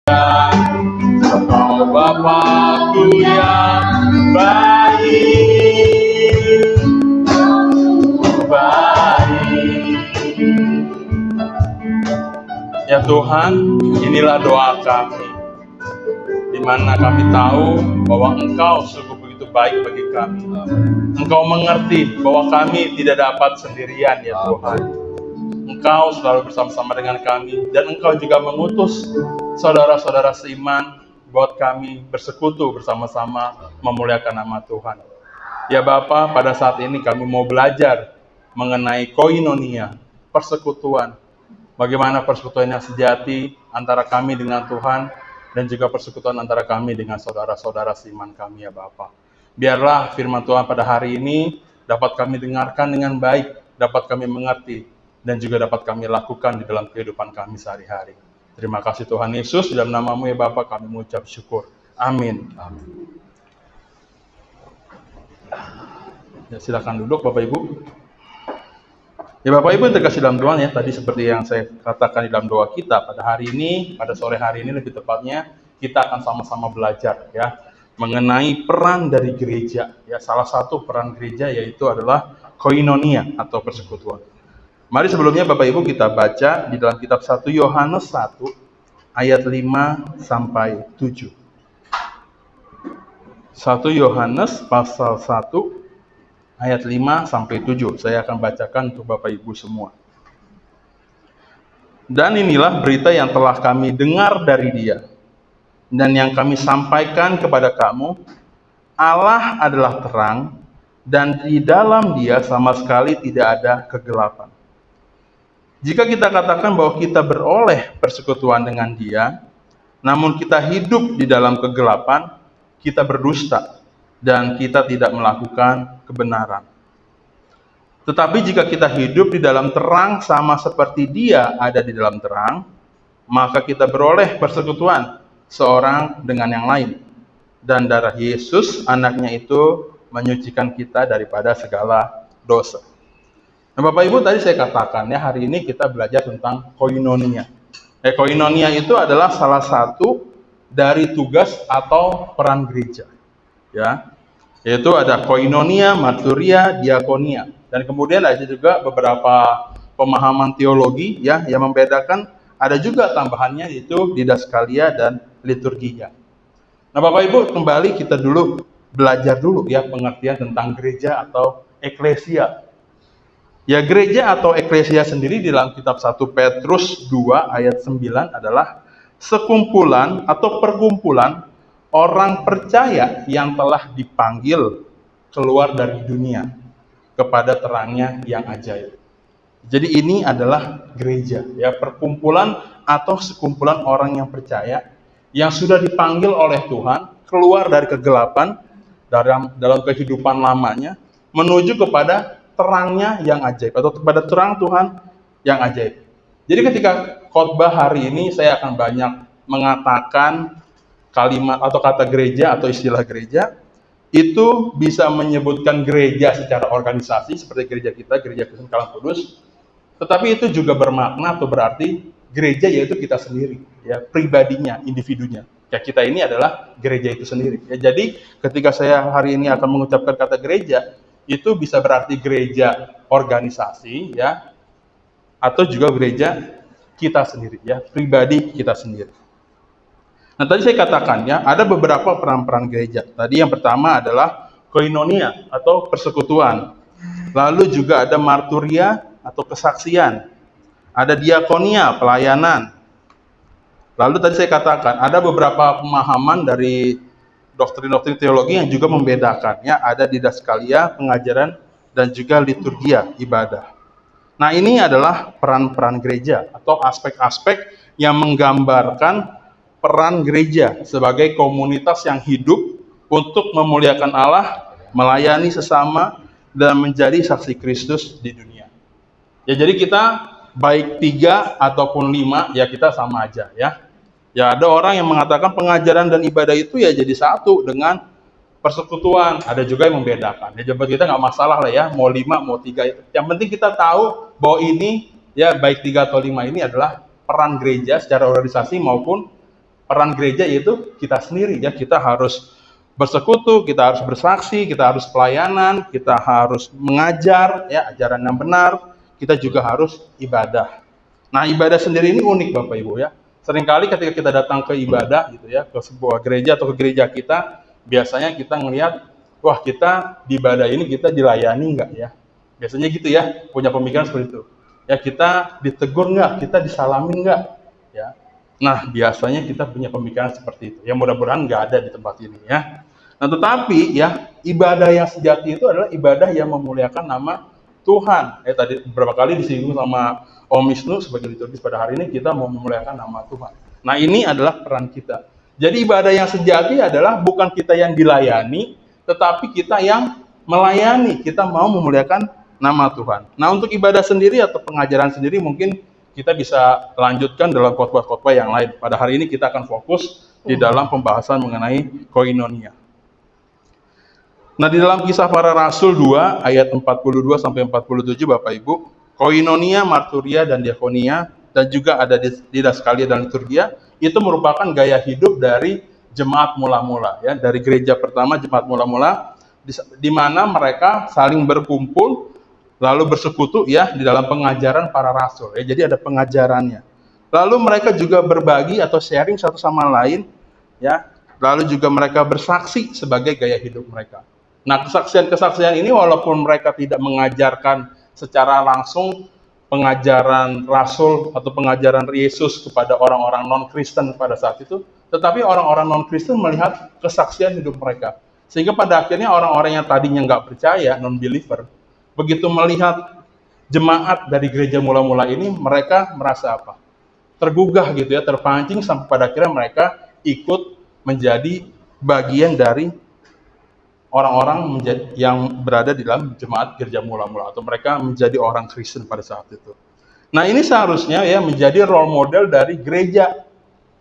Engkau Bapa-Ku yang baik, Ya Tuhan, inilah doa kami, di mana kami tahu bahwa Engkau sungguh begitu baik bagi kami. Engkau mengerti bahwa kami tidak dapat sendirian, ya Tuhan. Engkau selalu bersama-sama dengan kami, dan Engkau juga mengutus saudara-saudara seiman buat kami bersekutu bersama-sama memuliakan nama Tuhan. Ya Bapa, pada saat ini kami mau belajar mengenai koinonia, persekutuan. Bagaimana persekutuan yang sejati antara kami dengan Tuhan, dan juga persekutuan antara kami dengan saudara-saudara seiman kami, ya Bapa. Biarlah firman Tuhan pada hari ini dapat kami dengarkan dengan baik, dapat kami mengerti, dan juga dapat kami lakukan di dalam kehidupan kami sehari-hari. Terima kasih Tuhan Yesus, dalam nama-Mu ya Bapa kami mengucap syukur. Amin. Ya, silakan duduk Bapak Ibu. Ya Bapak Ibu yang terkasih dalam Tuhan, ya, tadi seperti yang saya katakan di dalam doa kita pada hari ini, pada sore hari ini lebih tepatnya, kita akan sama-sama belajar ya mengenai peran dari gereja. Ya, salah satu peran gereja yaitu adalah koinonia atau persekutuan. Mari sebelumnya Bapak Ibu kita baca di dalam kitab 1 Yohanes 1 ayat 5 sampai 7. 1 Yohanes pasal 1 ayat 5 sampai 7. Saya akan bacakan untuk Bapak Ibu semua. Dan inilah berita yang telah kami dengar dari Dia, dan yang kami sampaikan kepada kamu. Allah adalah terang, dan di dalam Dia sama sekali tidak ada kegelapan. Jika kita katakan bahwa kita beroleh persekutuan dengan Dia, namun kita hidup di dalam kegelapan, kita berdusta, dan kita tidak melakukan kebenaran. Tetapi jika kita hidup di dalam terang sama seperti Dia ada di dalam terang, maka kita beroleh persekutuan seorang dengan yang lain. Dan darah Yesus, anaknya itu, menyucikan kita daripada segala dosa. Nah Bapak Ibu, tadi saya katakan ya, hari ini kita belajar tentang koinonia. Koinonia itu adalah salah satu dari tugas atau peran gereja. Ya, yaitu ada koinonia, marturia, diakonia, dan kemudian ada juga beberapa pemahaman teologi ya yang membedakan. Ada juga tambahannya yaitu didaskalia dan liturgia. Nah Bapak Ibu, kembali kita dulu belajar dulu ya pengertian tentang gereja atau eklesia. Ya, gereja atau eklesia sendiri di dalam kitab 1 Petrus 2 ayat 9 adalah sekumpulan atau perkumpulan orang percaya yang telah dipanggil keluar dari dunia kepada terangnya yang ajaib. Jadi ini adalah gereja, ya, perkumpulan atau sekumpulan orang yang percaya yang sudah dipanggil oleh Tuhan keluar dari kegelapan dalam kehidupan lamanya menuju kepada terangnya yang ajaib atau kepada terang Tuhan yang ajaib. Jadi ketika khotbah hari ini saya akan banyak mengatakan kalimat atau kata gereja atau istilah gereja, itu bisa menyebutkan gereja secara organisasi seperti gereja kita, Gereja Kristen Kalang Kudus, tetapi itu juga bermakna atau berarti gereja yaitu kita sendiri, ya, pribadinya, individunya. Ya, kita ini adalah gereja itu sendiri. Ya, jadi ketika saya hari ini akan mengucapkan kata gereja, itu bisa berarti gereja organisasi, ya, atau juga gereja kita sendiri, ya, pribadi kita sendiri. Nah, tadi saya katakan ya, ada beberapa peran-peran gereja. Tadi yang pertama adalah koinonia atau persekutuan. Lalu juga ada marturia atau kesaksian. Ada diakonia, pelayanan. Lalu tadi saya katakan, ada beberapa pemahaman dari doktrin-doktrin teologi yang juga membedakan. Ya, ada didaskalia, pengajaran, dan juga liturgia, ibadah. Nah, ini adalah peran-peran gereja atau aspek-aspek yang menggambarkan peran gereja sebagai komunitas yang hidup untuk memuliakan Allah, melayani sesama, dan menjadi saksi Kristus di dunia. Ya, jadi kita baik 3 ataupun 5, ya kita sama aja ya. Ya, ada orang yang mengatakan pengajaran dan ibadah itu ya jadi satu dengan persekutuan. Ada juga yang membedakan. Ya, jawaban kita nggak masalah lah ya, mau 5, mau 3 itu. Yang penting kita tahu bahwa ini ya baik 3 atau 5 ini adalah peran gereja secara organisasi maupun peran gereja yaitu kita sendiri ya, kita harus bersekutu, kita harus bersaksi, kita harus pelayanan, kita harus mengajar ya ajaran yang benar, kita juga harus ibadah. Nah, ibadah sendiri ini unik Bapak Ibu ya. Seringkali ketika kita datang ke ibadah gitu ya, ke sebuah gereja atau ke gereja kita, biasanya kita ngelihat, wah kita di ibadah ini kita dilayani enggak ya? Biasanya gitu ya, punya pemikiran seperti itu. Ya kita ditegur nggak, kita disalamin nggak, ya. Nah biasanya kita punya pemikiran seperti itu. Ya mudah-mudahan nggak ada di tempat ini ya. Nah tetapi ya ibadah yang sejati itu adalah ibadah yang memuliakan nama Tuhan. Tadi beberapa kali disinggung sama Om Wisnu sebagai liturgis pada hari ini kita mau memuliakan nama Tuhan. Nah ini adalah peran kita. Jadi ibadah yang sejati adalah bukan kita yang dilayani, tetapi kita yang melayani. Kita mau memuliakan nama Tuhan. Nah untuk ibadah sendiri atau pengajaran sendiri mungkin kita bisa lanjutkan dalam khotbah-khotbah yang lain. Pada hari ini kita akan fokus di dalam pembahasan mengenai koinonia. Nah di dalam Kisah Para Rasul 2 ayat 42 sampai 47 Bapak Ibu, koinonia, marturia dan diakonia dan juga ada di Daskalia dan liturgia itu merupakan gaya hidup dari jemaat mula-mula ya, dari gereja pertama jemaat mula-mula di mana mereka saling berkumpul lalu bersekutu ya di dalam pengajaran para rasul ya. Jadi ada pengajarannya. Lalu mereka juga berbagi atau sharing satu sama lain ya. Lalu juga mereka bersaksi sebagai gaya hidup mereka. Nah, kesaksian-kesaksian ini walaupun mereka tidak mengajarkan secara langsung pengajaran rasul atau pengajaran Yesus kepada orang-orang non-Kristen pada saat itu, tetapi orang-orang non-Kristen melihat kesaksian hidup mereka. Sehingga pada akhirnya orang-orang yang tadinya nggak percaya, non-believer, begitu melihat jemaat dari gereja mula-mula ini, mereka merasa apa? Tergugah gitu ya, terpancing sampai pada akhirnya mereka ikut menjadi bagian dari orang-orang yang berada di dalam jemaat gereja mula-mula atau mereka menjadi orang Kristen pada saat itu. Nah ini seharusnya ya menjadi role model dari gereja,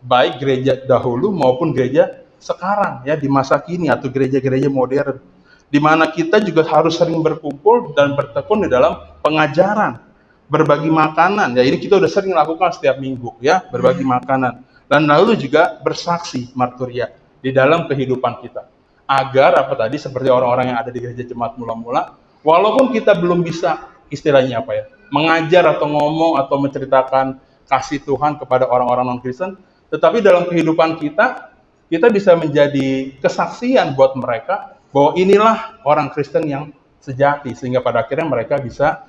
baik gereja dahulu maupun gereja sekarang ya di masa kini atau gereja-gereja modern, di mana kita juga harus sering berkumpul dan bertekun di dalam pengajaran, berbagi makanan. Ya ini kita udah sering lakukan setiap minggu ya, berbagi makanan dan lalu juga bersaksi marturia di dalam kehidupan kita. Agar apa tadi seperti orang-orang yang ada di gereja jemaat mula-mula, walaupun kita belum bisa istilahnya apa ya, mengajar atau ngomong atau menceritakan kasih Tuhan kepada orang-orang non-Kristen, tetapi dalam kehidupan kita bisa menjadi kesaksian buat mereka bahwa inilah orang Kristen yang sejati, sehingga pada akhirnya mereka bisa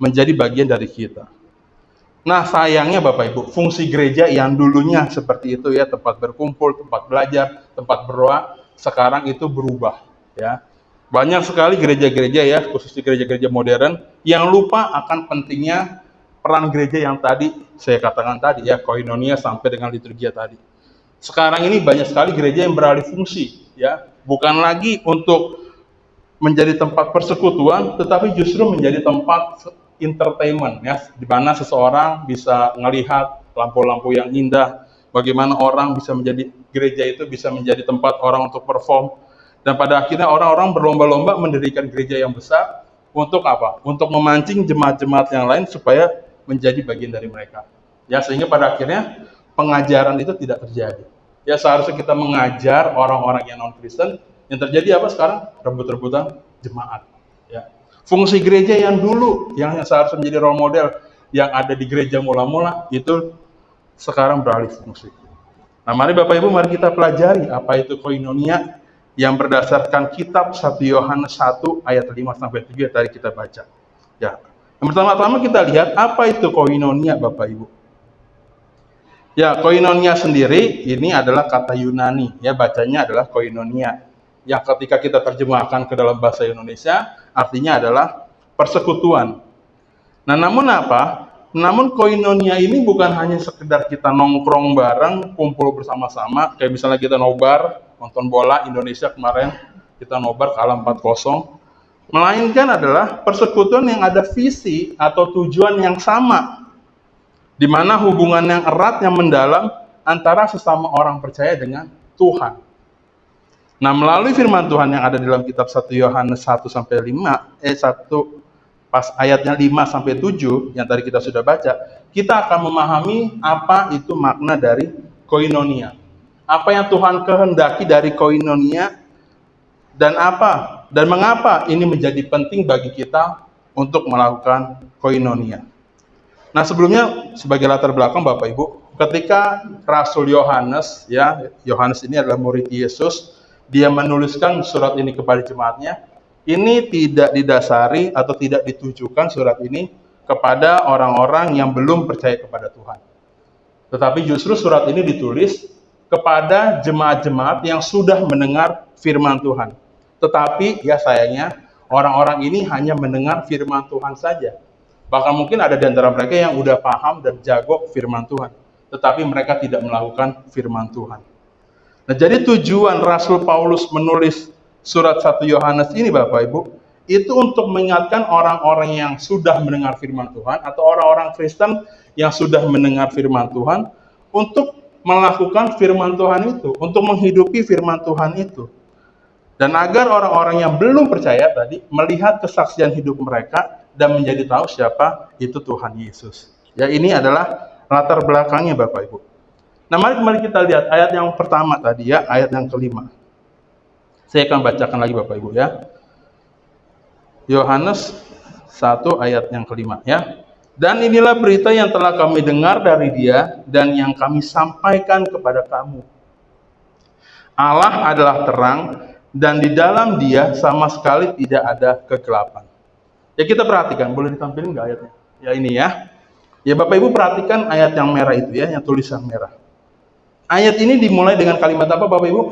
menjadi bagian dari kita. Nah sayangnya Bapak Ibu, fungsi gereja yang dulunya seperti itu ya, tempat berkumpul, tempat belajar, tempat berdoa, sekarang itu berubah ya. Banyak sekali gereja-gereja ya, khususnya gereja-gereja modern yang lupa akan pentingnya peran gereja yang tadi saya katakan tadi ya, koinonia sampai dengan liturgia tadi. Sekarang ini banyak sekali gereja yang beralih fungsi ya, bukan lagi untuk menjadi tempat persekutuan, tetapi justru menjadi tempat entertainment ya, di mana seseorang bisa melihat lampu-lampu yang indah, bagaimana orang bisa menjadi gereja itu bisa menjadi tempat orang untuk perform, dan pada akhirnya orang-orang berlomba-lomba mendirikan gereja yang besar untuk apa? Untuk memancing jemaat-jemaat yang lain supaya menjadi bagian dari mereka. Ya sehingga pada akhirnya pengajaran itu tidak terjadi. Ya seharusnya kita mengajar orang-orang yang non-Kristen, yang terjadi apa sekarang? Rebut-rebutan jemaat. Ya. Fungsi gereja yang dulu, yang seharusnya menjadi role model, yang ada di gereja mula-mula, itu sekarang beralih fungsi. Nah mari Bapak Ibu, mari kita pelajari apa itu koinonia yang berdasarkan kitab 1 Yohanes 1 ayat 5-7 tadi kita baca. Ya. Yang pertama-tama kita lihat apa itu koinonia Bapak Ibu. Ya, koinonia sendiri ini adalah kata Yunani, ya bacanya adalah koinonia. Yang ketika kita terjemahkan ke dalam bahasa Indonesia, artinya adalah persekutuan. Nah, namun apa? Namun koinonia ini bukan hanya sekedar kita nongkrong bareng, kumpul bersama-sama, kayak misalnya kita nobar, nonton bola Indonesia kemarin, kita nobar kalah 4-0. Melainkan adalah persekutuan yang ada visi atau tujuan yang sama, di mana hubungan yang erat, yang mendalam antara sesama orang percaya dengan Tuhan. Nah, melalui firman Tuhan yang ada dalam kitab 1 Yohanes 1-5, 1 pas ayatnya 5-7 yang tadi kita sudah baca, kita akan memahami apa itu makna dari koinonia. Apa yang Tuhan kehendaki dari koinonia, dan mengapa ini menjadi penting bagi kita untuk melakukan koinonia. Nah, sebelumnya sebagai latar belakang Bapak Ibu, ketika Rasul Yohanes, ya, Yohanes ini adalah murid Yesus, dia menuliskan surat ini kepada jemaatnya, ini tidak didasari atau tidak ditujukan surat ini kepada orang-orang yang belum percaya kepada Tuhan. Tetapi justru surat ini ditulis kepada jemaat-jemaat yang sudah mendengar firman Tuhan. Tetapi ya sayangnya, orang-orang ini hanya mendengar firman Tuhan saja. Bahkan mungkin ada di antara mereka yang udah paham dan jago firman Tuhan, tetapi mereka tidak melakukan firman Tuhan. Nah, jadi tujuan Rasul Paulus menulis surat 1 Yohanes ini Bapak Ibu, itu untuk mengingatkan orang-orang yang sudah mendengar firman Tuhan atau orang-orang Kristen yang sudah mendengar firman Tuhan untuk melakukan firman Tuhan itu, untuk menghidupi firman Tuhan itu. Dan agar orang-orang yang belum percaya tadi melihat kesaksian hidup mereka dan menjadi tahu siapa itu Tuhan Yesus. Ya, ini adalah latar belakangnya Bapak Ibu. Nah, mari kita lihat ayat yang pertama tadi ya, ayat yang kelima. Saya akan bacakan lagi Bapak Ibu ya. Yohanes 1 ayat yang kelima ya. Dan inilah berita yang telah kami dengar dari Dia dan yang kami sampaikan kepada kamu. Allah adalah terang dan di dalam Dia sama sekali tidak ada kegelapan. Ya, kita perhatikan, boleh ditampilkan nggak ayatnya? Ya, ini ya. Ya, Bapak Ibu perhatikan ayat yang merah itu ya, yang tulisan merah. Ayat ini dimulai dengan kalimat apa Bapak Ibu?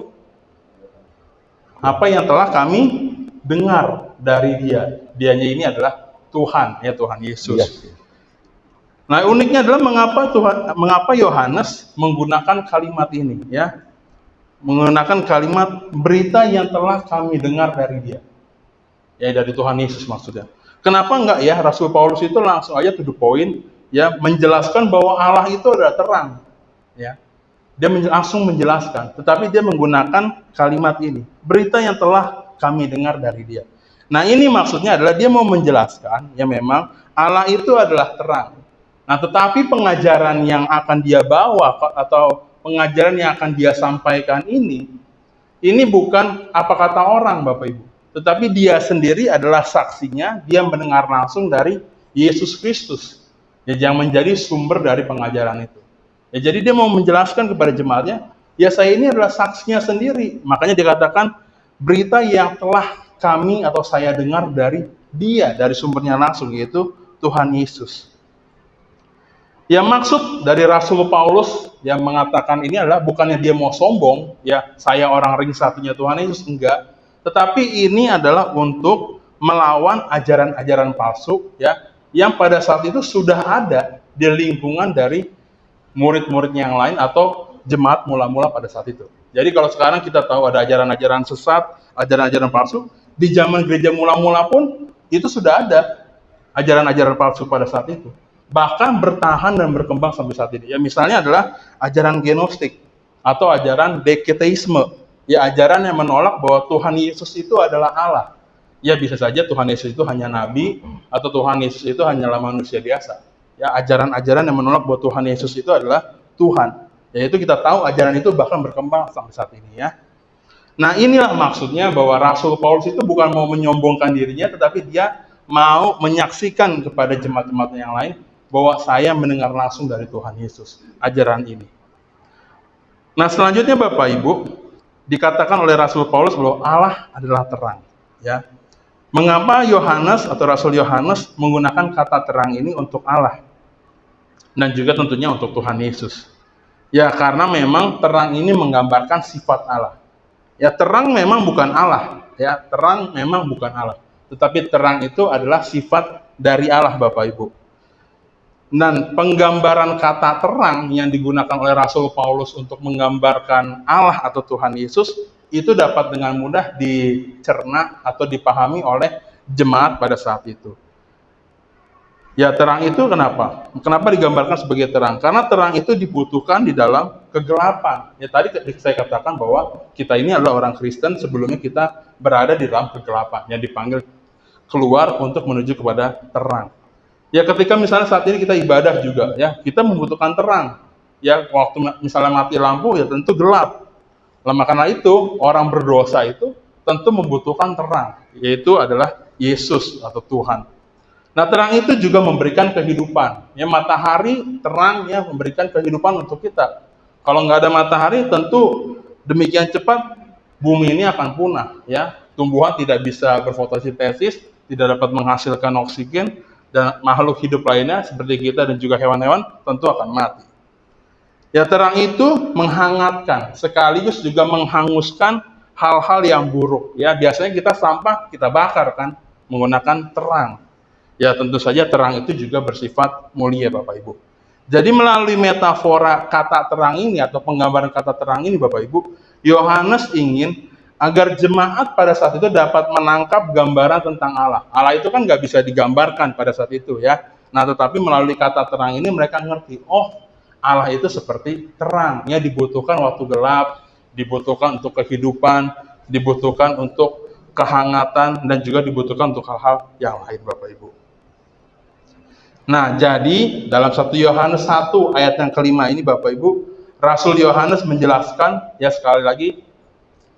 Apa yang telah kami dengar dari Dia. Dianya ini adalah Tuhan, ya, Tuhan Yesus. Ya. Nah, uniknya adalah mengapa Yohanes menggunakan kalimat ini ya. Menggunakan kalimat berita yang telah kami dengar dari Dia. Ya, dari Tuhan Yesus maksudnya. Kenapa enggak ya Rasul Paulus itu langsung aja to the point ya, menjelaskan bahwa Allah itu adalah terang ya. Dia langsung menjelaskan, tetapi dia menggunakan kalimat ini, berita yang telah kami dengar dari Dia. Nah, ini maksudnya adalah dia mau menjelaskan ya, memang Allah itu adalah terang. Nah, tetapi pengajaran yang akan dia bawa atau pengajaran yang akan dia sampaikan ini bukan apa kata orang Bapak Ibu, tetapi dia sendiri adalah saksinya, dia mendengar langsung dari Yesus Kristus, ya, yang menjadi sumber dari pengajaran itu. Ya, jadi dia mau menjelaskan kepada jemaatnya, ya saya ini adalah saksinya sendiri. Makanya dikatakan berita yang telah kami atau saya dengar dari Dia, dari sumbernya langsung, yaitu Tuhan Yesus. Ya, maksud dari Rasul Paulus yang mengatakan ini adalah bukannya dia mau sombong, ya saya orang ring satunya Tuhan Yesus, enggak. Tetapi ini adalah untuk melawan ajaran-ajaran palsu ya, yang pada saat itu sudah ada di lingkungan dari murid-murid yang lain atau jemaat mula-mula pada saat itu. Jadi kalau sekarang kita tahu ada ajaran-ajaran sesat, ajaran-ajaran palsu, di zaman gereja mula-mula pun itu sudah ada ajaran-ajaran palsu pada saat itu. Bahkan bertahan dan berkembang sampai saat ini. Ya, misalnya adalah ajaran gnostik atau ajaran deketeisme. Ya, ajaran yang menolak bahwa Tuhan Yesus itu adalah Allah. Ya, bisa saja Tuhan Yesus itu hanya nabi atau Tuhan Yesus itu hanyalah manusia biasa. Ya, ajaran-ajaran yang menolak bahwa Tuhan Yesus itu adalah Tuhan. Yaitu kita tahu ajaran itu bahkan berkembang sampai saat ini ya. Nah, inilah maksudnya bahwa Rasul Paulus itu bukan mau menyombongkan dirinya, tetapi dia mau menyaksikan kepada jemaat-jemaat yang lain bahwa saya mendengar langsung dari Tuhan Yesus ajaran ini. Nah, selanjutnya Bapak Ibu, dikatakan oleh Rasul Paulus bahwa Allah adalah terang ya. Mengapa Yohanes atau Rasul Yohanes menggunakan kata terang ini untuk Allah dan juga tentunya untuk Tuhan Yesus? Ya, karena memang terang ini menggambarkan sifat Allah. Ya, terang memang bukan Allah ya, terang memang bukan Allah, tetapi terang itu adalah sifat dari Allah Bapak Ibu. Dan penggambaran kata terang yang digunakan oleh Rasul Paulus untuk menggambarkan Allah atau Tuhan Yesus itu dapat dengan mudah dicerna atau dipahami oleh jemaat pada saat itu. Ya, terang itu kenapa? Kenapa digambarkan sebagai terang? Karena terang itu dibutuhkan di dalam kegelapan. Ya, tadi saya katakan bahwa kita ini adalah orang Kristen, sebelumnya kita berada di dalam kegelapan yang dipanggil keluar untuk menuju kepada terang. Ya, ketika misalnya saat ini kita ibadah juga ya, kita membutuhkan terang. Ya, waktu misalnya mati lampu ya tentu gelap. Nah, karena itu orang berdosa itu tentu membutuhkan terang, yaitu adalah Yesus atau Tuhan. Nah, terang itu juga memberikan kehidupan. Ya, matahari terang ya memberikan kehidupan untuk kita. Kalau nggak ada matahari, tentu demikian cepat bumi ini akan punah. Ya, tumbuhan tidak bisa berfotosintesis, tidak dapat menghasilkan oksigen, dan makhluk hidup lainnya seperti kita dan juga hewan-hewan tentu akan mati. Ya, terang itu menghangatkan, sekaligus juga menghanguskan hal-hal yang buruk. Ya, biasanya kita sampah kita bakar kan menggunakan terang. Ya, tentu saja terang itu juga bersifat mulia, Bapak Ibu. Jadi melalui metafora kata terang ini atau penggambaran kata terang ini, Bapak Ibu, Yohanes ingin agar jemaat pada saat itu dapat menangkap gambaran tentang Allah. Allah itu kan nggak bisa digambarkan pada saat itu ya. Nah, tetapi melalui kata terang ini mereka ngerti, oh Allah itu seperti terang, ya dibutuhkan waktu gelap, dibutuhkan untuk kehidupan, dibutuhkan untuk kehangatan, dan juga dibutuhkan untuk hal-hal yang lain, Bapak Ibu. Nah, jadi dalam 1 Yohanes 1 ayat yang kelima ini, Bapak Ibu, Rasul Yohanes menjelaskan ya sekali lagi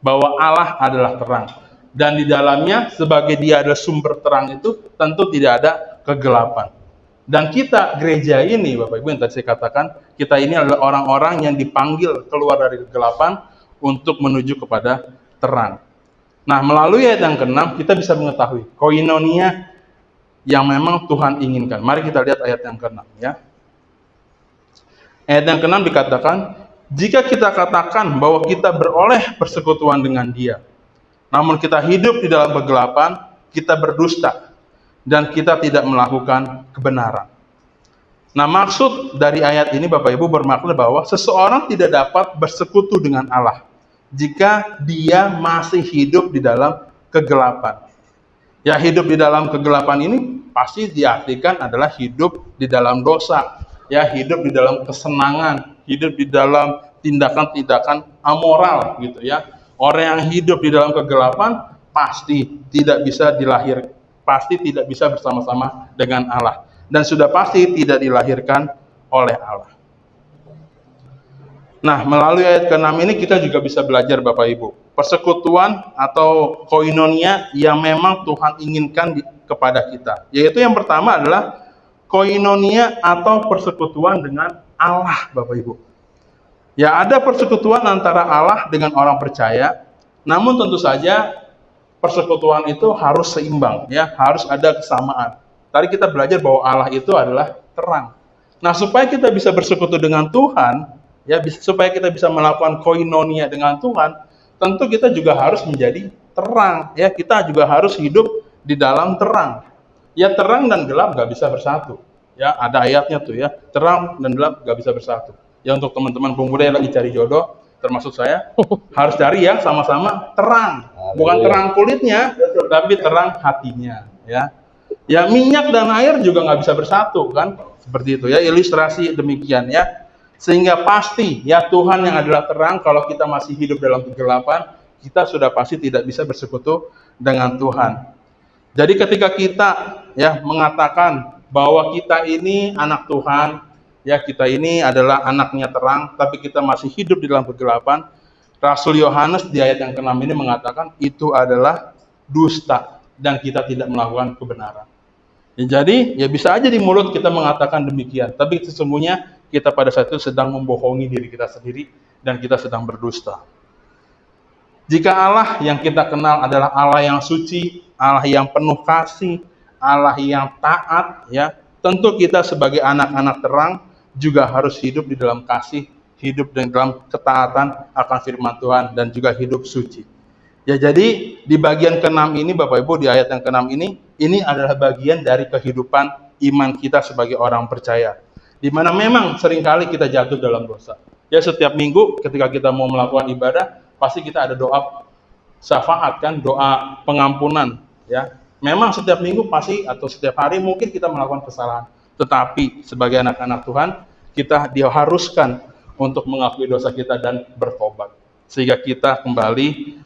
bahwa Allah adalah terang, dan di dalamnya sebagai Dia adalah sumber terang itu tentu tidak ada kegelapan. Dan kita gereja ini, Bapak Ibu, yang tadi saya katakan, kita ini adalah orang-orang yang dipanggil keluar dari kegelapan untuk menuju kepada terang. Nah, melalui ayat yang ke-6 kita bisa mengetahui koinonia yang memang Tuhan inginkan. Mari kita lihat ayat yang ke-6 ya. Ayat yang ke-6 dikatakan, jika kita katakan bahwa kita beroleh persekutuan dengan Dia, namun kita hidup di dalam kegelapan, kita berdusta dan kita tidak melakukan kebenaran. Nah, maksud dari ayat ini Bapak Ibu bermakna bahwa seseorang tidak dapat bersekutu dengan Allah jika dia masih hidup di dalam kegelapan. Ya, hidup di dalam kegelapan ini pasti diartikan adalah hidup di dalam dosa, ya, hidup di dalam kesenangan, hidup di dalam tindakan-tindakan amoral gitu ya. Orang yang hidup di dalam kegelapan pasti tidak bisa pasti tidak bisa bersama-sama dengan Allah, dan sudah pasti tidak dilahirkan oleh Allah. Nah, melalui ayat ke-6 ini kita juga bisa belajar Bapak Ibu, persekutuan atau koinonia yang memang Tuhan inginkan kepada kita. Yaitu yang pertama adalah koinonia atau persekutuan dengan Allah, Bapak Ibu. Ya, ada persekutuan antara Allah dengan orang percaya, namun tentu saja persekutuan itu harus seimbang, ya, harus ada kesamaan. Tadi kita belajar bahwa Allah itu adalah terang. Nah, supaya kita bisa bersekutu dengan Tuhan, ya, supaya kita bisa melakukan koinonia dengan Tuhan, tentu kita juga harus menjadi terang, ya, kita juga harus hidup di dalam terang. Ya, terang dan gelap nggak bisa bersatu. Ya, ada ayatnya tuh ya, terang dan gelap nggak bisa bersatu. Ya, untuk teman-teman pemuda yang lagi cari jodoh, termasuk saya, harus cari yang sama-sama terang, bukan terang kulitnya, tapi terang hatinya. Ya, ya, minyak dan air juga nggak bisa bersatu kan, seperti itu ya, ilustrasi demikian ya. Sehingga pasti ya Tuhan yang adalah terang, kalau kita masih hidup dalam kegelapan, kita sudah pasti tidak bisa bersekutu dengan Tuhan. Jadi ketika kita ya mengatakan bahwa kita ini anak Tuhan, ya kita ini adalah anaknya terang, tapi kita masih hidup di dalam kegelapan, Rasul Yohanes di ayat yang ke-6 ini mengatakan itu adalah dusta dan kita tidak melakukan kebenaran. Ya, jadi ya bisa aja di mulut kita mengatakan demikian, tapi sesungguhnya kita pada saat itu sedang membohongi diri kita sendiri dan kita sedang berdusta. Jika Allah yang kita kenal adalah Allah yang suci, Allah yang penuh kasih, Allah yang taat, ya, tentu kita sebagai anak-anak terang juga harus hidup di dalam kasih, hidup di dalam ketaatan akan firman Tuhan, dan juga hidup suci. Ya, jadi di bagian ke-6 ini Bapak Ibu, di ayat yang ke-6 ini adalah bagian dari kehidupan iman kita sebagai orang percaya, di mana memang seringkali kita jatuh dalam dosa. Ya, setiap minggu ketika kita mau melakukan ibadah, pasti kita ada doa syafaat kan, doa pengampunan ya. Memang setiap minggu pasti atau setiap hari mungkin kita melakukan kesalahan, tetapi sebagai anak-anak Tuhan kita diharuskan untuk mengakui dosa kita dan bertobat, sehingga kita kembali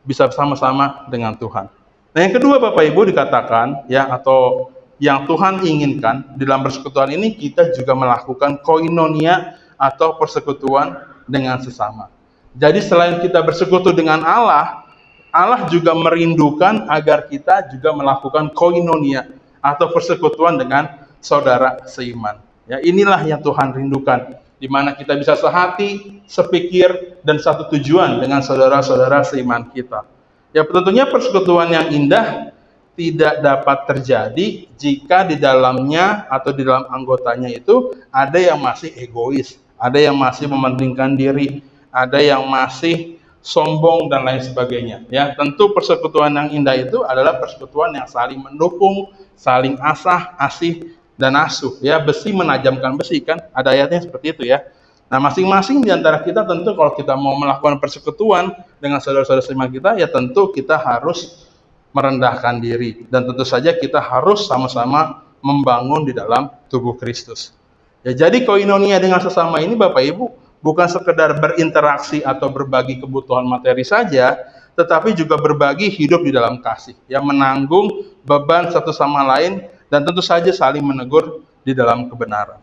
bisa bersama-sama dengan Tuhan. Nah, yang kedua Bapak Ibu dikatakan ya, atau yang Tuhan inginkan dalam persekutuan ini, kita juga melakukan koinonia atau persekutuan dengan sesama. Jadi selain kita bersekutu dengan Allah, Allah juga merindukan agar kita juga melakukan koinonia atau persekutuan dengan saudara seiman. Ya, inilah yang Tuhan rindukan, di mana kita bisa sehati, sepikir, dan satu tujuan dengan saudara-saudara seiman kita. Ya, tentunya persekutuan yang indah tidak dapat terjadi jika di dalamnya atau di dalam anggotanya itu ada yang masih egois, ada yang masih mementingkan diri, ada yang masih sombong dan lain sebagainya. Ya, tentu persekutuan yang indah itu adalah persekutuan yang saling mendukung, saling asah, asih dan asuh. Ya, besi menajamkan besi, kan ada ayatnya seperti itu ya. Nah, masing-masing di antara kita tentu kalau kita mau melakukan persekutuan dengan saudara-saudara seiman kita, ya tentu kita harus merendahkan diri, dan tentu saja kita harus sama-sama membangun di dalam tubuh Kristus. Ya, jadi koinonia dengan sesama ini Bapak Ibu bukan sekedar berinteraksi atau berbagi kebutuhan materi saja, tetapi juga berbagi hidup di dalam kasih, yang menanggung beban satu sama lain, dan tentu saja saling menegur di dalam kebenaran.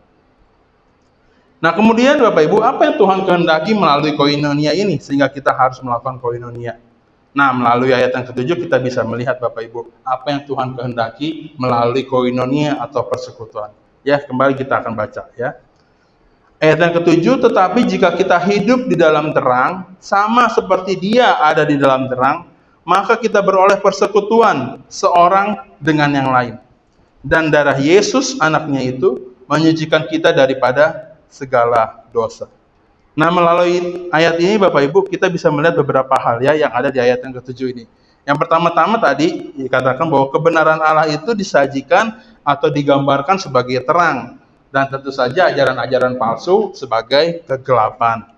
Nah, kemudian Bapak Ibu, apa yang Tuhan kehendaki melalui koinonia ini sehingga kita harus melakukan koinonia? Nah, melalui ayat yang ketujuh kita bisa melihat Bapak Ibu, apa yang Tuhan kehendaki melalui koinonia atau persekutuan. Ya, kembali kita akan baca ya. Ayat yang ketujuh, tetapi jika kita hidup di dalam terang, sama seperti Dia ada di dalam terang, maka kita beroleh persekutuan seorang dengan yang lain. Dan darah Yesus anaknya itu menyucikan kita daripada segala dosa. Nah, melalui ayat ini Bapak Ibu kita bisa melihat beberapa hal ya yang ada di ayat yang ketujuh ini. Yang pertama-tama tadi dikatakan bahwa kebenaran Allah itu disajikan atau digambarkan sebagai terang, dan tentu saja ajaran-ajaran palsu sebagai kegelapan.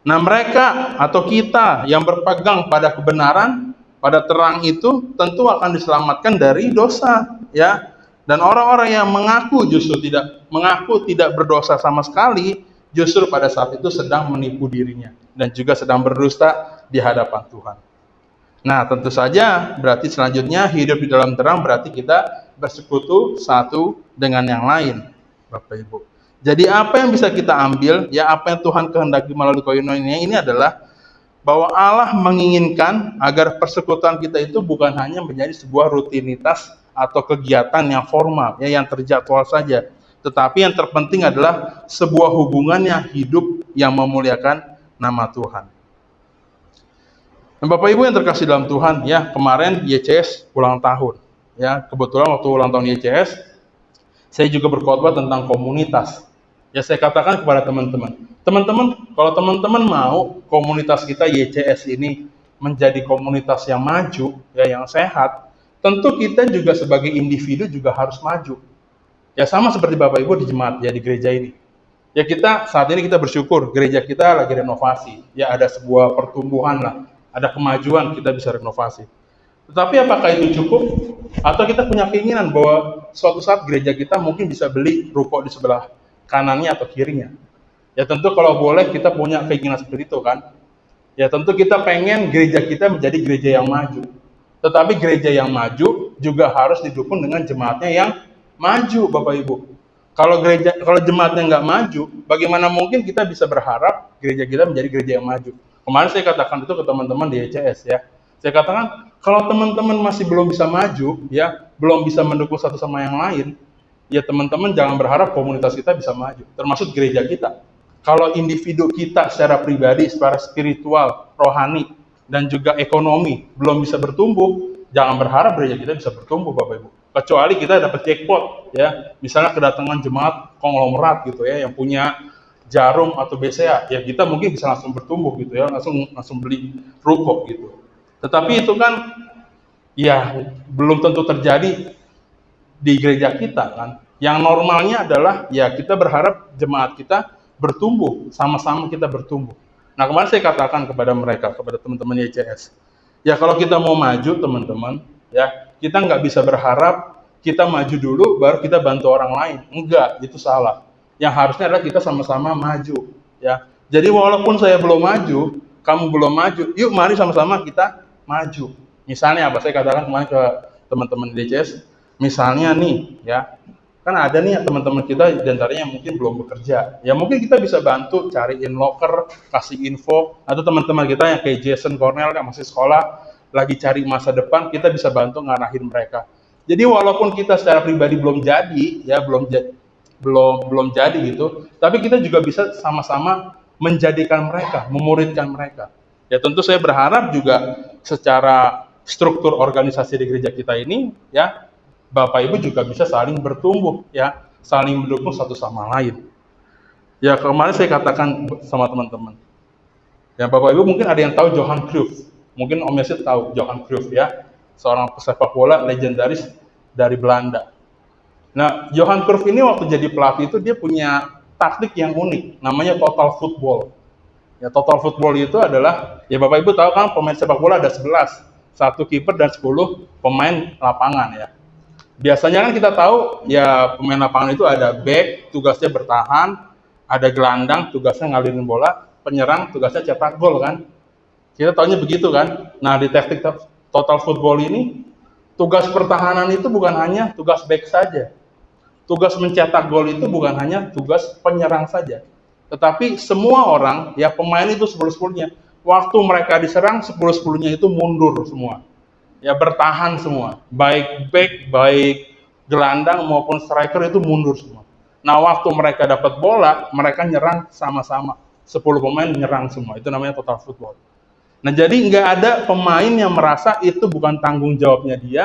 Nah, mereka atau kita yang berpegang pada kebenaran, pada terang itu tentu akan diselamatkan dari dosa ya. Dan orang-orang yang mengaku tidak berdosa sama sekali, justru pada saat itu sedang menipu dirinya dan juga sedang berdusta di hadapan Tuhan. Nah, tentu saja berarti selanjutnya hidup di dalam terang berarti kita bersekutu satu dengan yang lain, Bapak Ibu. Jadi apa yang bisa kita ambil, ya apa yang Tuhan kehendaki melalui koinonia ini adalah bahwa Allah menginginkan agar persekutuan kita itu bukan hanya menjadi sebuah rutinitas atau kegiatan yang formal, ya yang terjadwal saja, tetapi yang terpenting adalah sebuah hubungan yang hidup yang memuliakan nama Tuhan. Nah, Bapak Ibu yang terkasih dalam Tuhan, ya kemarin YCS ulang tahun, ya kebetulan waktu ulang tahun YCS, saya juga berkhotbah tentang komunitas. Ya saya katakan kepada teman-teman, kalau teman-teman mau komunitas kita YCS ini menjadi komunitas yang maju, ya yang sehat, tentu kita juga sebagai individu juga harus maju. Ya sama seperti Bapak Ibu di jemaat, ya di gereja ini. Ya kita saat ini kita bersyukur gereja kita lagi renovasi. Ya ada sebuah pertumbuhan lah, ada kemajuan, kita bisa renovasi. Tetapi apakah itu cukup? Atau kita punya keinginan bahwa suatu saat gereja kita mungkin bisa beli ruko di sebelah kanannya atau kirinya? Ya tentu kalau boleh kita punya keinginan seperti itu kan. Ya tentu kita pengen gereja kita menjadi gereja yang maju. Tetapi gereja yang maju juga harus didukung dengan jemaatnya yang maju, Bapak Ibu. Kalau jemaatnya nggak maju, bagaimana mungkin kita bisa berharap gereja kita menjadi gereja yang maju? Kemarin saya katakan itu ke teman-teman di ECS ya. Saya katakan kalau teman-teman masih belum bisa maju, ya belum bisa mendukung satu sama yang lain, ya teman-teman jangan berharap komunitas kita bisa maju, termasuk gereja kita. Kalau individu kita secara pribadi, secara spiritual, rohani, dan juga ekonomi belum bisa bertumbuh, jangan berharap gereja kita bisa bertumbuh, Bapak Ibu. Kecuali kita dapat jackpot, ya, misalnya kedatangan jemaat konglomerat gitu ya, yang punya Jarum atau BCA, ya kita mungkin bisa langsung bertumbuh gitu ya, langsung beli ruko gitu. Tetapi itu kan, ya belum tentu terjadi di gereja kita kan. Yang normalnya adalah ya kita berharap jemaat kita bertumbuh, sama-sama kita bertumbuh. Nah kemarin saya katakan kepada mereka, kepada teman-teman YCS, ya kalau kita mau maju teman-teman, ya kita nggak bisa berharap kita maju dulu baru kita bantu orang lain. Enggak, itu salah. Yang harusnya adalah kita sama-sama maju. Ya, jadi walaupun saya belum maju, kamu belum maju, yuk mari sama-sama kita maju. Misalnya apa? Saya katakan kemarin ke teman-teman YCS, misalnya nih, ya Kan ada nih teman-teman kita diantaranya yang mungkin belum bekerja. Ya mungkin kita bisa bantu cariin loker, kasih info, atau teman-teman kita yang kayak Jason Cornell yang masih sekolah, lagi cari masa depan, kita bisa bantu ngarahin mereka. Jadi walaupun kita secara pribadi belum jadi, ya belum jadi gitu, tapi kita juga bisa sama-sama menjadikan mereka, memuridkan mereka. Ya tentu saya berharap juga secara struktur organisasi di gereja kita ini, ya Bapak Ibu juga bisa saling bertumbuh, ya saling mendukung satu sama lain. Ya kemarin saya katakan sama teman-teman, ya Bapak Ibu mungkin ada yang tahu Johan Cruyff, mungkin Om Yasid tahu Johan Cruyff ya, seorang pesepak bola legendaris dari Belanda. Nah, Johan Cruyff ini waktu jadi pelatih itu dia punya taktik yang unik, namanya total football. Ya, total football itu adalah, ya Bapak Ibu tahu kan pemain sepak bola ada 11, satu kiper dan 10 pemain lapangan ya. Biasanya kan kita tahu ya pemain lapangan itu ada back, tugasnya bertahan, ada gelandang, tugasnya ngalirin bola, penyerang, tugasnya cetak gol kan. Kita tahunya begitu kan. Nah, di taktik total football ini, tugas pertahanan itu bukan hanya tugas back saja. Tugas mencetak gol itu bukan hanya tugas penyerang saja, tetapi semua orang, ya pemain itu 10-10-nya, waktu mereka diserang 10-10-nya itu mundur semua, ya bertahan semua, baik back, baik gelandang maupun striker itu mundur semua. Nah waktu mereka dapat bola, mereka nyerang sama-sama, 10 pemain nyerang semua, itu namanya total football. Nah jadi nggak ada pemain yang merasa itu bukan tanggung jawabnya dia,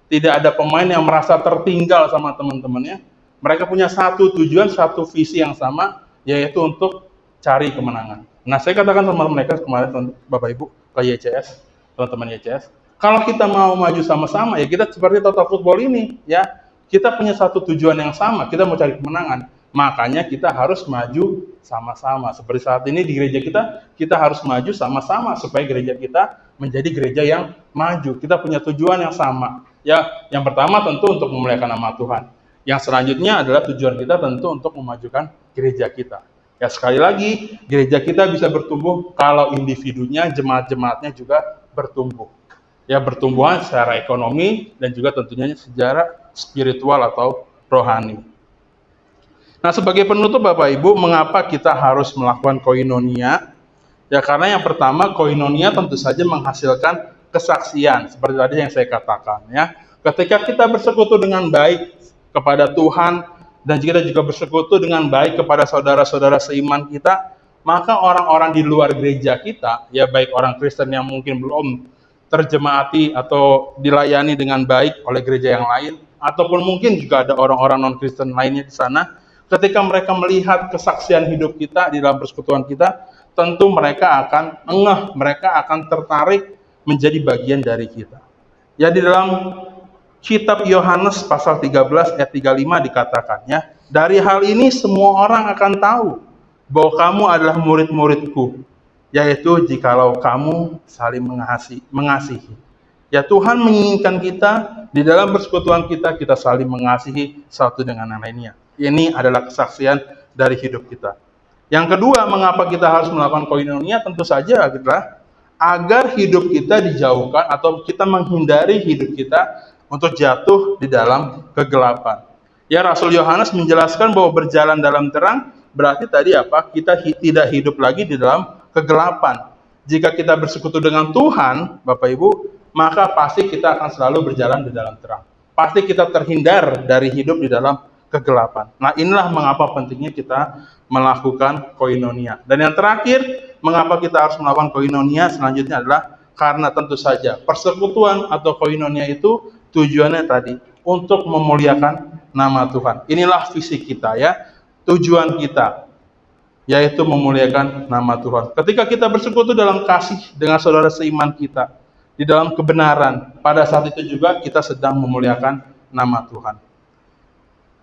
tidak ada pemain yang merasa tertinggal sama teman-temannya. Mereka punya satu tujuan, satu visi yang sama, yaitu untuk cari kemenangan. Nah, saya katakan sama mereka kemarin, Bapak Ibu, ke YCS, teman-teman YCS, kalau kita mau maju sama-sama, ya kita seperti total football ini, ya kita punya satu tujuan yang sama, kita mau cari kemenangan. Makanya kita harus maju sama-sama. Seperti saat ini di gereja kita harus maju sama-sama supaya gereja kita menjadi gereja yang maju. Kita punya tujuan yang sama. Ya, yang pertama tentu untuk memuliakan nama Tuhan. Yang selanjutnya adalah tujuan kita tentu untuk memajukan gereja kita. Ya sekali lagi, gereja kita bisa bertumbuh kalau individunya, jemaat-jemaatnya juga bertumbuh. Ya bertumbuhan secara ekonomi dan juga tentunya secara spiritual atau rohani. Nah, sebagai penutup Bapak Ibu, mengapa kita harus melakukan koinonia? Ya karena yang pertama, koinonia tentu saja menghasilkan kesaksian, seperti tadi yang saya katakan ya. Ketika kita bersekutu dengan baik kepada Tuhan dan kita juga bersekutu dengan baik kepada saudara-saudara seiman kita, maka orang-orang di luar gereja kita, ya baik orang Kristen yang mungkin belum terjemaati atau dilayani dengan baik oleh gereja yang lain, ataupun mungkin juga ada orang-orang non-Kristen lainnya di sana, ketika mereka melihat kesaksian hidup kita di dalam persekutuan kita, tentu mereka akan mereka akan tertarik menjadi bagian dari kita. Ya di dalam kitab Yohanes pasal 13 ayat 35 dikatakannya, dari hal ini semua orang akan tahu bahwa kamu adalah murid-muridku, yaitu jikalau kamu saling mengasihi. Ya Tuhan menginginkan kita di dalam persekutuan kita saling mengasihi satu dengan yang lainnya. Ini adalah kesaksian dari hidup kita. Yang kedua, mengapa kita harus melakukan koinonia? Tentu saja adalah agar hidup kita dijauhkan atau kita menghindari hidup kita untuk jatuh di dalam kegelapan. Ya, Rasul Yohanes menjelaskan bahwa berjalan dalam terang berarti tadi apa? Kita tidak hidup lagi di dalam kegelapan. Jika kita bersekutu dengan Tuhan, Bapak Ibu, maka pasti kita akan selalu berjalan di dalam terang. Pasti kita terhindar dari hidup di dalam kegelapan. Nah, inilah mengapa pentingnya kita melakukan koinonia. Dan yang terakhir, mengapa kita harus melakukan koinonia selanjutnya adalah karena tentu saja persekutuan atau koinonia itu tujuannya tadi untuk memuliakan nama Tuhan. Inilah visi kita ya, tujuan kita yaitu memuliakan nama Tuhan. Ketika kita bersekutu dalam kasih dengan saudara seiman kita, di dalam kebenaran, pada saat itu juga kita sedang memuliakan nama Tuhan.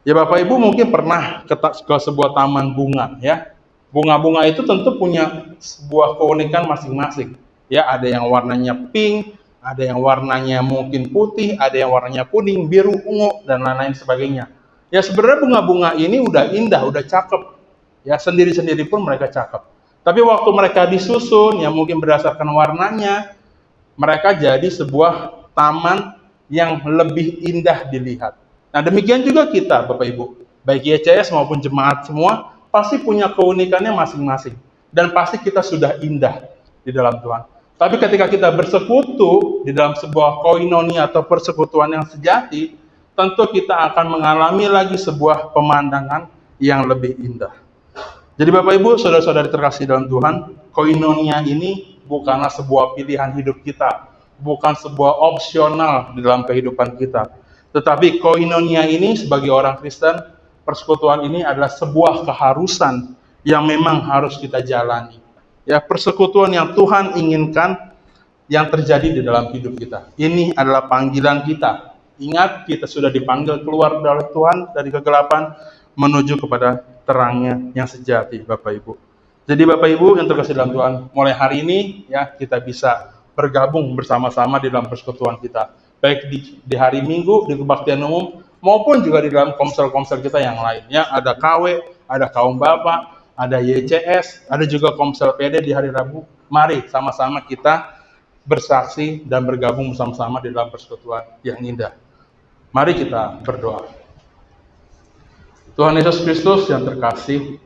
Ya Bapak Ibu mungkin pernah ke sebuah taman bunga ya. Bunga-bunga itu tentu punya sebuah keunikan masing-masing. Ya, ada yang warnanya pink, ada yang warnanya mungkin putih, ada yang warnanya kuning, biru, ungu dan lain-lain sebagainya. Ya sebenarnya bunga-bunga ini udah indah, udah cakep. Ya sendiri-sendiri pun mereka cakep. Tapi waktu mereka disusun, ya mungkin berdasarkan warnanya, mereka jadi sebuah taman yang lebih indah dilihat. Nah, demikian juga kita, Bapak Ibu, baik YCS maupun jemaat semua, pasti punya keunikannya masing-masing. Dan pasti kita sudah indah di dalam Tuhan. Tapi ketika kita bersekutu di dalam sebuah koinonia atau persekutuan yang sejati, tentu kita akan mengalami lagi sebuah pemandangan yang lebih indah. Jadi Bapak Ibu, saudara-saudari terkasih dalam Tuhan, koinonia ini bukanlah sebuah pilihan hidup kita, bukan sebuah opsional di dalam kehidupan kita. Tetapi koinonia ini sebagai orang Kristen, persekutuan ini adalah sebuah keharusan yang memang harus kita jalani. Ya, persekutuan yang Tuhan inginkan yang terjadi di dalam hidup kita. Ini adalah panggilan kita. Ingat, kita sudah dipanggil keluar dari Tuhan, dari kegelapan, menuju kepada terangnya yang sejati, Bapak Ibu. Jadi Bapak Ibu yang terkasih dalam Tuhan, mulai hari ini ya kita bisa bergabung bersama-sama di dalam persekutuan kita. Baik di hari Minggu, di kebaktian umum, maupun juga di dalam komsel-komsel kita yang lain. Ya, ada KW, ada kaum bapak, ada YCS, ada juga komsel PD di hari Rabu. Mari sama-sama kita bersaksi dan bergabung bersama-sama di dalam persekutuan yang indah. Mari kita berdoa. Tuhan Yesus Kristus yang terkasih,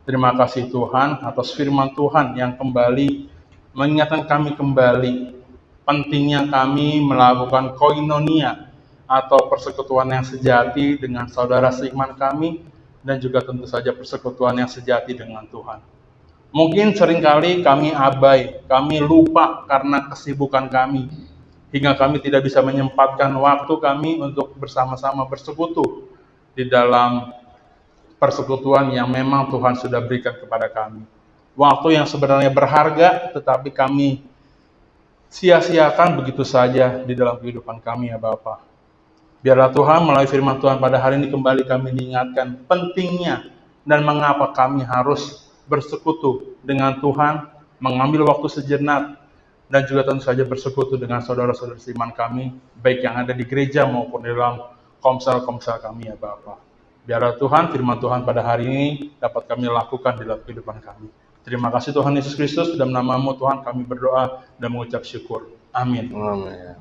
terima kasih Tuhan atas firman Tuhan yang kembali mengingatkan kami kembali pentingnya kami melakukan koinonia atau persekutuan yang sejati dengan saudara seiman kami dan juga tentu saja persekutuan yang sejati dengan Tuhan. Mungkin seringkali kami abai, kami lupa karena kesibukan kami, hingga kami tidak bisa menyempatkan waktu kami untuk bersama-sama bersekutu di dalam persekutuan yang memang Tuhan sudah berikan kepada kami. Waktu yang sebenarnya berharga, tetapi kami sia-siakan begitu saja di dalam kehidupan kami ya Bapa. Biarlah Tuhan melalui firman Tuhan pada hari ini kembali kami diingatkan pentingnya dan mengapa kami harus bersekutu dengan Tuhan, mengambil waktu sejenak, dan juga tentu saja bersekutu dengan saudara-saudara seiman kami, baik yang ada di gereja maupun di dalam komsel-komsel kami ya Bapa. Biarlah Tuhan, firman Tuhan pada hari ini dapat kami lakukan di dalam kehidupan kami. Terima kasih Tuhan Yesus Kristus, dalam nama-Mu Tuhan kami berdoa dan mengucap syukur. Amin. Amin.